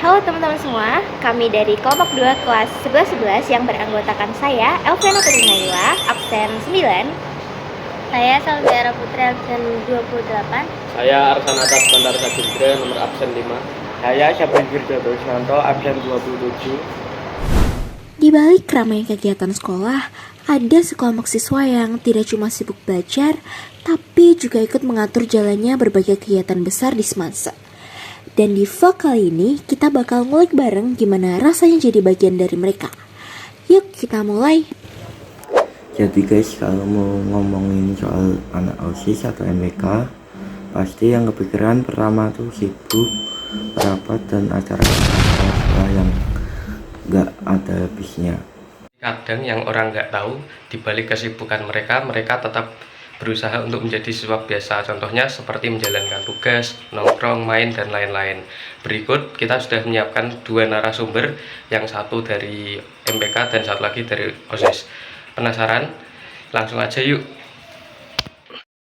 Halo teman-teman semua, kami dari kelompok 2 kelas 11-11 yang beranggotakan saya, Elviana Putri Naila, absen 9. Saya Salviara Putri, absen 28. Saya Arsanata Bandar Sabindra, nomor absen 5. Saya Syafrin Firdausyanto, absen 27. Di balik keramaian kegiatan sekolah, ada sekelompok siswa yang tidak cuma sibuk belajar, tapi juga ikut mengatur jalannya berbagai kegiatan besar di semasa. Dan di vlog kali ini, kita bakal ngulik bareng gimana rasanya jadi bagian dari mereka. Yuk kita mulai. Jadi guys, kalau mau ngomongin soal anak OSIS atau MBK, pasti yang kepikiran pertama tuh sibuk, rapat, dan acara-acara yang gak ada habisnya. Kadang yang orang nggak tahu, di balik kesibukan mereka tetap berusaha untuk menjadi siswa biasa. Contohnya seperti menjalankan tugas, nongkrong, main, dan lain-lain. Berikut kita sudah menyiapkan 2 narasumber, yang satu dari MBK dan satu lagi dari OSIS. Penasaran? Langsung aja yuk.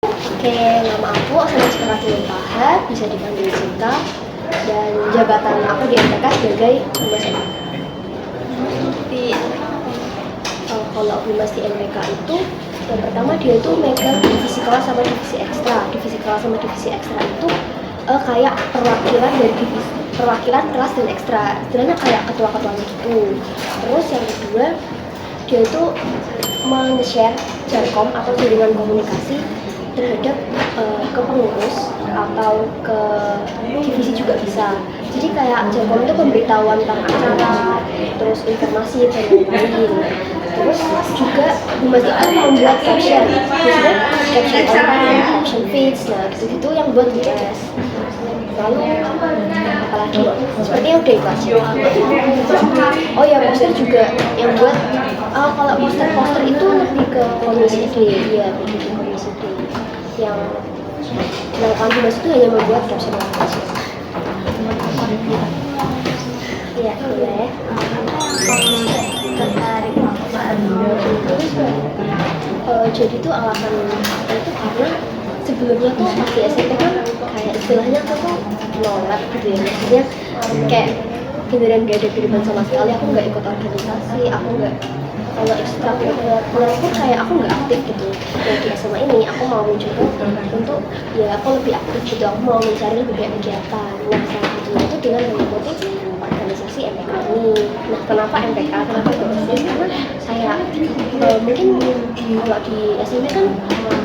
Oke, nama aku Asana Cikarati Muntaha, bisa dipanggil Cinta, dan jabatan aku di MTK sebagai Humas MTK. Kalau Humas di MTK itu, yang pertama dia itu megang divisi kelas sama divisi ekstra. Divisi kelas sama divisi ekstra itu kayak perwakilan dari perwakilan kelas dan ekstra, istilahnya kayak ketua-ketuanya gitu. Terus yang kedua, dia itu men-share jarkom atau jaringan komunikasi terhadap ke pengurus atau ke divisi juga bisa. Jadi kayak jarkom itu pemberitahuan tentang acara, terus informasi dan lain-lain. Terus juga Humas itu membuat caption, biasanya caption online, caption feeds, nah gitu-gitu yang buat Humas. Lalu apalagi seperti yang udah dikasih. Oh ya, poster juga yang buat kalau poster itu lebih ke komisi D, ya lebih ke komisi D. Yang Humas itu hanya membuat caption saja. Iya, boleh. Jadi itu alasan apa itu karena sebelumnya tuh pas di SMP kan kayak istilahnya tuh nolak gitu ya, maksudnya kayak beneran gak ada kehidupan sama sekali. Aku nggak ikut organisasi, aku nggak, kalau ekstrakurikuler pun kayak aku nggak aktif gitu. Dan di SMA ini aku mau mencoba untuk ya aku lebih aktif gitu, aku mau mencari lebih banyak kegiatan. Nah salah satunya itu dengan mengikuti organisasi MPK ini. Nah kenapa MPK, kenapa OSIS? Karena saya mungkin kalau di SMP kan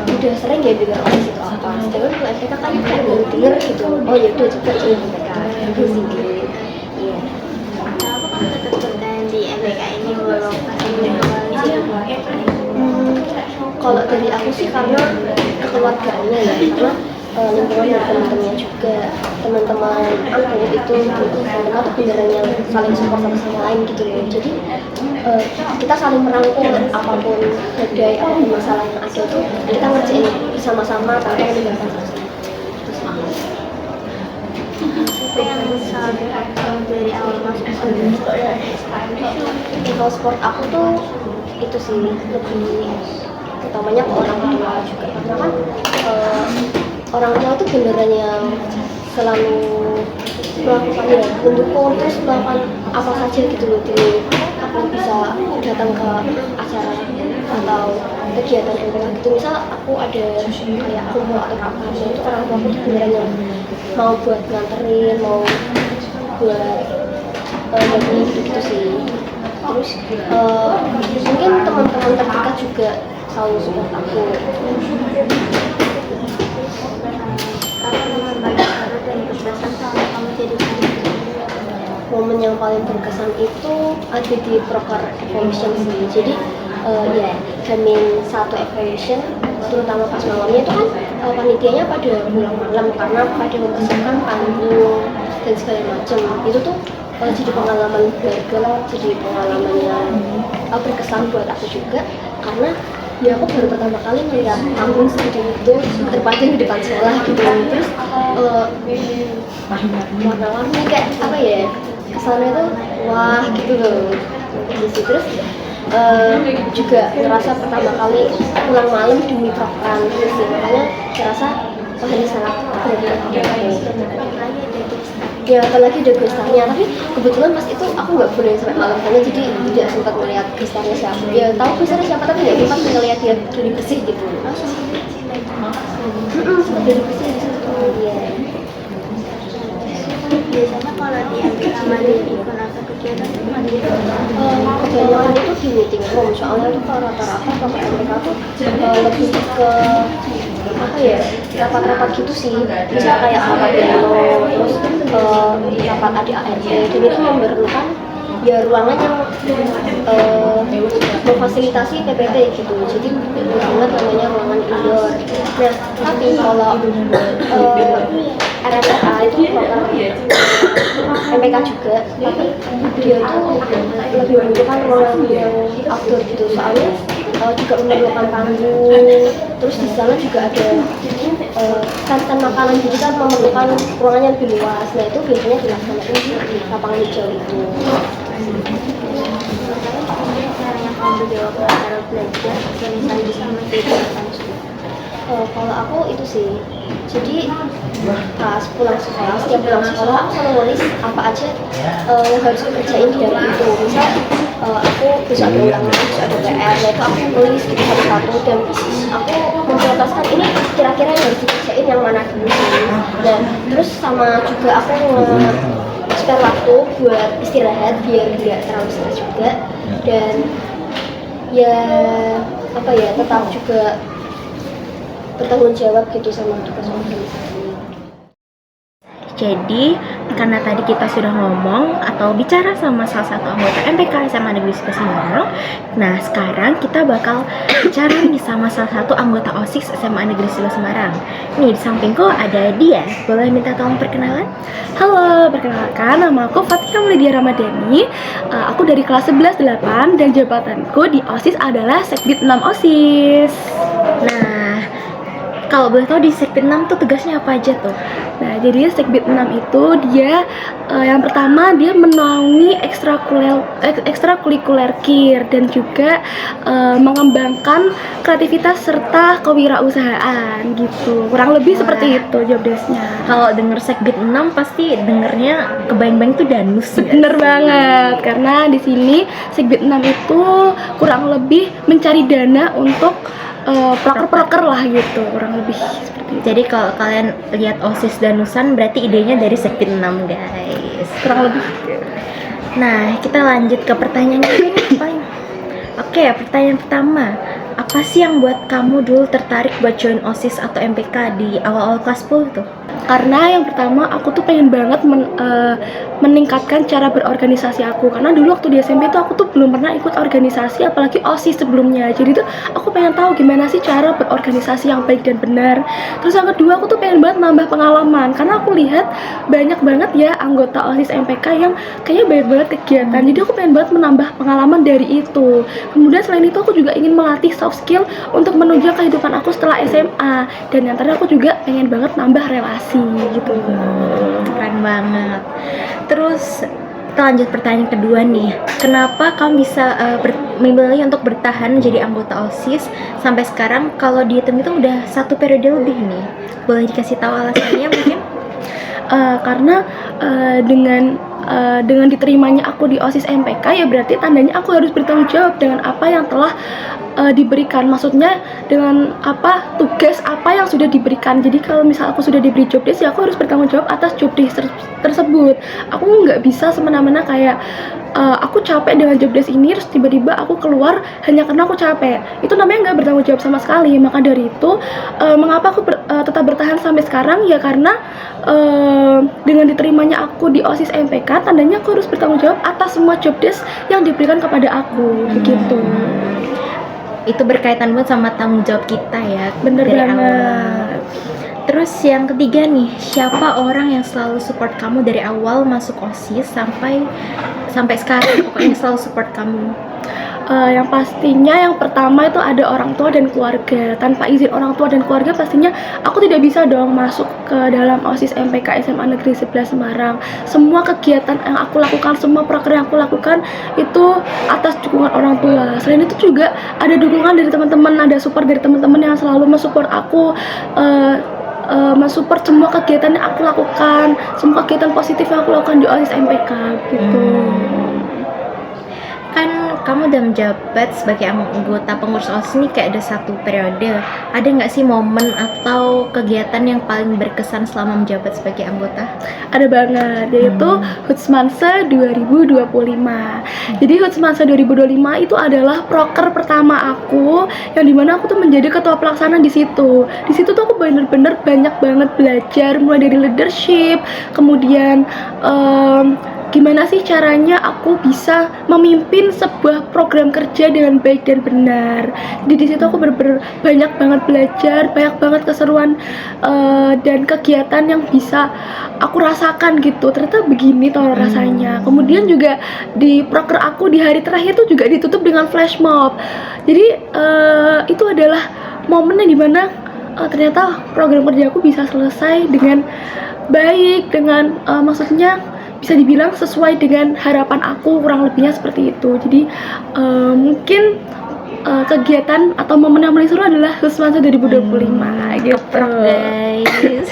udah sering ya dengar OSIS itu apa, sedangkan kalau MPK kan kayak baru denger gitu. Oh ya udah juga jadi MPK itu sih. Iya. Apa kan ketertarikan di MBK ini belum pasti Kalau dari aku sih karena kekeluargaannya ya, karena lingkungan dari teman-temannya juga, teman-teman aku itu mereka tuh beneran yang saling support satu sama lain gitu loh. Jadi kita saling merangkul, apapun badai, apapun masalah yang ada tuh kita ngerjain bersama-sama tanpa meninggalkan satu. yang selalu dari awal masuk Kalau sport aku tuh itu sih lebih utamanya ke orang tua juga, karena kan orang tua tuh beneran yang selalu melakukan ya, mendukung, terus melakukan apa saja gitu loh. Aku bisa datang ke acara atau kegiatan MPK gitu, misal aku ada kayak kumpul atau apa, itu orang tua aku tuh beneran yang mau buat nganterin, mau buat bantuin gitu sih. Terus mungkin teman-teman terdekat juga selalu support aku. Momen yang paling berkesan itu ada di proker evaluation sih. Jadi ya H-1 evaluation, terutama pas malamnya itu kan panitianya pada pulang malam karena pada mempersiapkan panggung dan segala macam. Itu tuh jadi pengalaman berharga lah, jadi pengalaman yang berkesan buat aku juga, karena ya aku baru pertama kali melihat panggung seperti itu terpajang di depan sekolah gitu. Terus warna-warni kayak apa ya, kesannya tuh wah gitu loh. Terus juga ngerasa pertama kali pulang malam demi program gitu sih, makanya saya rasa hanya sangat berarti ya apalagi ada gestarnya, tapi kebetulan pas itu aku nggak boleh sampai malam banget, jadi tidak sempat melihat gestarnya siapa. Ya tahu gestarnya siapa tapi nggak sempat melihat dia dari bersih gitu. Sempat dari bersih di situ. Iya. Biasanya kalau di MPK mandiri event atau kegiatan itu mandiri Kebanyakan itu di meeting room, soalnya itu kalau rata-rata pakai MPK tuh lebih ke apa ya, rapat-rapat gitu sih, bisa kayak rapat pleno, terus rapat ADART, dan itu memerlukan ya ruangan yang memfasilitasi PPT gitu, jadi banget namanya ruangan indoor. Nah tapi kalau RMPA itu proker MPK juga, tapi dia tuh lebih membutuhkan ruangan yang outdoor gitu, soalnya juga memerlukan panggung, terus di sana juga ada stand makanan, jadi kan memerlukan ruangan yang lebih luas. Nah itu biasanya dilaksanakan di lapangan hijau itu. caranya kamu berjawab cara belajar sosialisasi sama kegiatan Kalau aku itu sih, jadi pas pulang sekolah, setiap pulang sekolah aku selalu nulis apa aja yang harus dikerjain dari itu. Misal aku bisa ada ulangan, bisa ada PR, nah itu aku nulis gitu satu-satu, dan aku memprioritaskan ini kira-kira yang harus dikerjain yang mana dulu sih. Dan terus sama juga aku spare waktu buat istirahat biar tidak terlalu stres juga, dan ya apa ya, tetap juga bertanggung jawab gitu sama tugas organisasi. Jadi, karena tadi kita sudah ngomong atau bicara sama salah satu anggota MPK SMA Negeri 11 Semarang, nah sekarang kita bakal bicara nih sama salah satu anggota OSIS SMA Negeri 11 Semarang. Nih, di sampingku ada dia. Boleh minta tolong perkenalan? Halo, perkenalkan, nama aku Fatika Mulydia Ramadhani. Aku dari kelas 11-8 dan jabatanku di OSIS adalah Sekbid 6 OSIS. Nah, kalau boleh tahu di Sekbid 6 tuh tugasnya apa aja tuh? Nah, jadi Sekbid 6 itu dia yang pertama dia menaungi ekstrakurikuler KIR dan juga mengembangkan kreativitas serta kewirausahaan gitu. Kurang lebih seperti itu job desk-nya. Kalau denger Sekbid 6 pasti dengernya kebayang-bayang tuh danus. Bener banget, karena di sini Sekbid 6 itu kurang lebih mencari dana untuk proker-proker lah gitu, kurang lebih seperti itu. Jadi kalau kalian lihat OSIS Danusan berarti idenya dari Sekbid 6 guys. Kurang lebih. Nah, kita lanjut ke pertanyaan ini paling. Oke, pertanyaan pertama. Apa sih yang buat kamu dulu tertarik buat join OSIS atau MPK di awal-awal kelas 10 tuh? Karena yang pertama aku tuh pengen banget meningkatkan cara berorganisasi aku, karena dulu waktu di SMP tuh aku tuh belum pernah ikut organisasi apalagi OSIS sebelumnya. Jadi tuh aku pengen tahu gimana sih cara berorganisasi yang baik dan benar. Terus yang kedua aku tuh pengen banget nambah pengalaman, karena aku lihat banyak banget ya anggota OSIS MPK yang kayaknya banyak banget kegiatan. Jadi aku pengen banget menambah pengalaman dari itu. Kemudian selain itu aku juga ingin melatih soft skill untuk menunjang kehidupan aku setelah SMA, dan yang terakhir aku juga pengen banget nambah relasi gitu. Keren banget. Terus kita lanjut pertanyaan kedua nih. Kenapa kamu bisa memilih untuk bertahan menjadi anggota OSIS sampai sekarang? Kalau dihitung itu udah 1 periode lebih nih. Boleh dikasih tahu alasannya mungkin? Karena dengan diterimanya aku di OSIS MPK ya berarti tandanya aku harus bertanggung jawab dengan apa yang telah diberikan, maksudnya dengan apa tugas apa yang sudah diberikan. Jadi kalau misal aku sudah diberi job desk ya aku harus bertanggung jawab atas job desk tersebut. Aku nggak bisa semena-mena kayak aku capek dengan job desk ini terus tiba-tiba aku keluar hanya karena aku capek. Itu namanya nggak bertanggung jawab sama sekali. Maka dari itu mengapa aku tetap bertahan sampai sekarang ya karena dengan diterimanya aku di OSIS MPK tandanya aku harus bertanggung jawab atas semua job desk yang diberikan kepada aku begitu. Itu berkaitan banget sama tanggung jawab kita ya. Bener dari banget. awal. Terus yang ketiga nih, siapa orang yang selalu support kamu dari awal masuk OSIS sampai sekarang, pokoknya selalu support kamu? Yang pastinya yang pertama itu ada orang tua dan keluarga. Tanpa izin orang tua dan keluarga pastinya aku tidak bisa dong masuk ke dalam OSIS MPK SMA Negeri 11 Semarang. Semua kegiatan yang aku lakukan, semua proker yang aku lakukan itu atas dukungan orang tua. Selain itu juga ada dukungan dari teman-teman, ada support dari teman-teman yang selalu mensupport aku mensupport semua kegiatan yang aku lakukan, semua kegiatan positif yang aku lakukan di OSIS MPK gitu. Kan kamu udah menjabat sebagai anggota pengurus OSIS ini kayak ada 1 periode. Ada nggak sih momen atau kegiatan yang paling berkesan selama menjabat sebagai anggota? Ada banget, yaitu Hutsmanse 2025. Jadi Hutsmanse 2025 itu adalah proker pertama aku, yang dimana aku tuh menjadi ketua pelaksana di situ. Di situ tuh aku bener-bener banyak banget belajar, mulai dari leadership, kemudian gimana sih caranya aku bisa memimpin sebuah program kerja dengan baik dan benar. Jadi di situ aku bener-bener banyak banget belajar, banyak banget keseruan dan kegiatan yang bisa aku rasakan gitu. Ternyata begini toh rasanya. Kemudian juga di proker aku di hari terakhir tuh juga ditutup dengan flash mob. Jadi itu adalah momen yang dimana ternyata program kerja aku bisa selesai dengan baik, dengan maksudnya bisa dibilang sesuai dengan harapan aku, kurang lebihnya seperti itu. Jadi mungkin kegiatan atau momen yang paling seru adalah Hutsmanse 2025 gitu. Guys.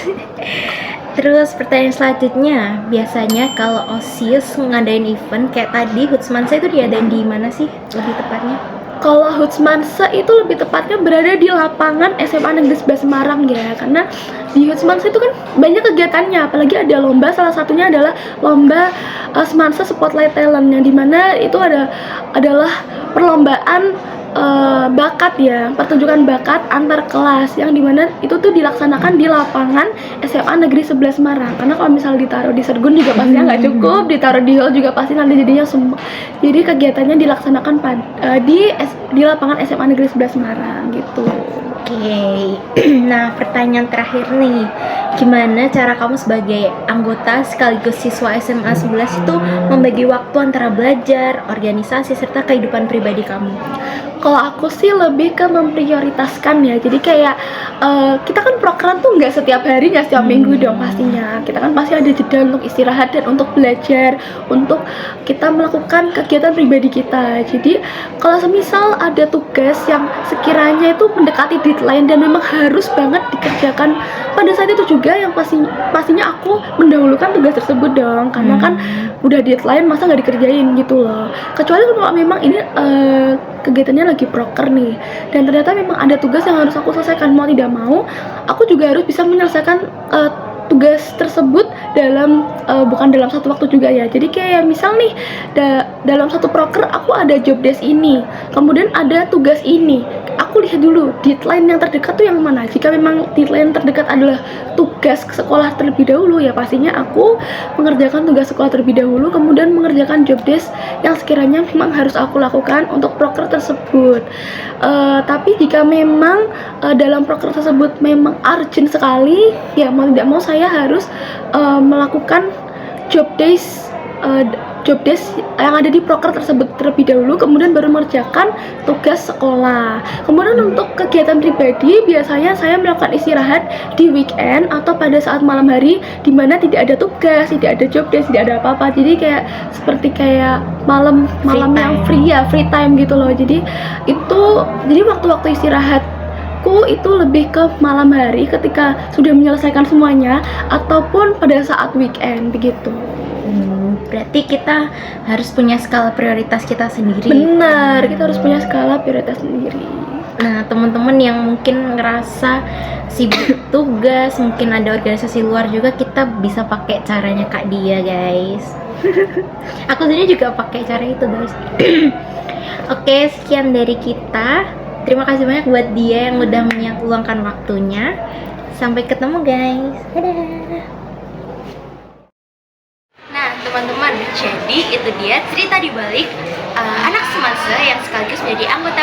Terus pertanyaan selanjutnya, biasanya kalau OSIS ngadain event kayak tadi Hutsmanse itu diadain di mana sih lebih tepatnya? Kalau Hutsmanse itu lebih tepatnya berada di lapangan SMA Negeri 11 Semarang ya, karena di Hutsmanse itu kan banyak kegiatannya, apalagi ada lomba, salah satunya adalah lomba Semanse Spotlight Talent, yang dimana itu adalah perlombaan bakat ya, pertunjukan bakat antar kelas, yang dimana itu tuh dilaksanakan di lapangan SMA Negeri 11 Semarang. Karena kalau misalnya ditaruh di Sergun juga pastinya nggak cukup, ditaruh di hall juga pasti nanti jadinya semua. Jadi kegiatannya dilaksanakan di lapangan SMA Negeri 11 Semarang gitu. Oke. Nah, pertanyaan terakhir nih, gimana cara kamu sebagai anggota sekaligus siswa SMA 11 itu membagi waktu antara belajar, organisasi, serta kehidupan pribadi kamu? Kalau aku sih lebih ke memprioritaskan ya. Jadi kayak kita kan program tuh nggak setiap hari, nggak setiap minggu dong pastinya. Kita kan pasti ada jeda untuk istirahat dan untuk belajar, untuk kita melakukan kegiatan pribadi kita. Jadi kalau semisal ada tugas yang sekiranya itu mendekati deadline dan memang harus banget dikerjakan pada saat itu juga, yang pastinya aku mendahulukan tugas tersebut dong, karena kan udah deadline masa nggak dikerjain gitu loh. Kecuali kalau memang ini kegiatannya lagi proker nih, dan ternyata memang ada tugas yang harus aku selesaikan, mau tidak mau aku juga harus bisa menyelesaikan tugas tersebut dalam bukan dalam satu waktu juga ya. Jadi kayak misal nih dalam satu proker aku ada job desk ini, kemudian ada tugas ini, aku lihat dulu deadline yang terdekat tuh yang mana. Jika memang deadline terdekat adalah tugas sekolah terlebih dahulu, ya pastinya aku mengerjakan tugas sekolah terlebih dahulu, kemudian mengerjakan job desk yang sekiranya memang harus aku lakukan untuk proker tersebut. Tapi jika memang dalam proker tersebut memang urgent sekali, ya mau tidak mau saya harus melakukan job desk yang ada di proker tersebut terlebih dahulu, kemudian baru mengerjakan tugas sekolah. Kemudian untuk kegiatan pribadi biasanya saya melakukan istirahat di weekend atau pada saat malam hari di mana tidak ada tugas, tidak ada job desk, tidak ada apa-apa. Jadi seperti malam yang free time gitu loh. Jadi waktu-waktu istirahatku itu lebih ke malam hari ketika sudah menyelesaikan semuanya, ataupun pada saat weekend begitu. Berarti kita harus punya skala prioritas kita sendiri. Benar, kita harus punya skala prioritas sendiri. Nah, teman-teman yang mungkin ngerasa sibuk tugas, mungkin ada organisasi luar juga, kita bisa pakai caranya Kak Dia, guys. Aku sendiri juga pakai cara itu, guys. Oke, sekian dari kita. Terima kasih banyak buat dia yang udah meluangkan waktunya. Sampai ketemu, guys. Dadah. Nah, teman-teman, jadi itu dia cerita di balik anak Semanse yang sekaligus menjadi anggota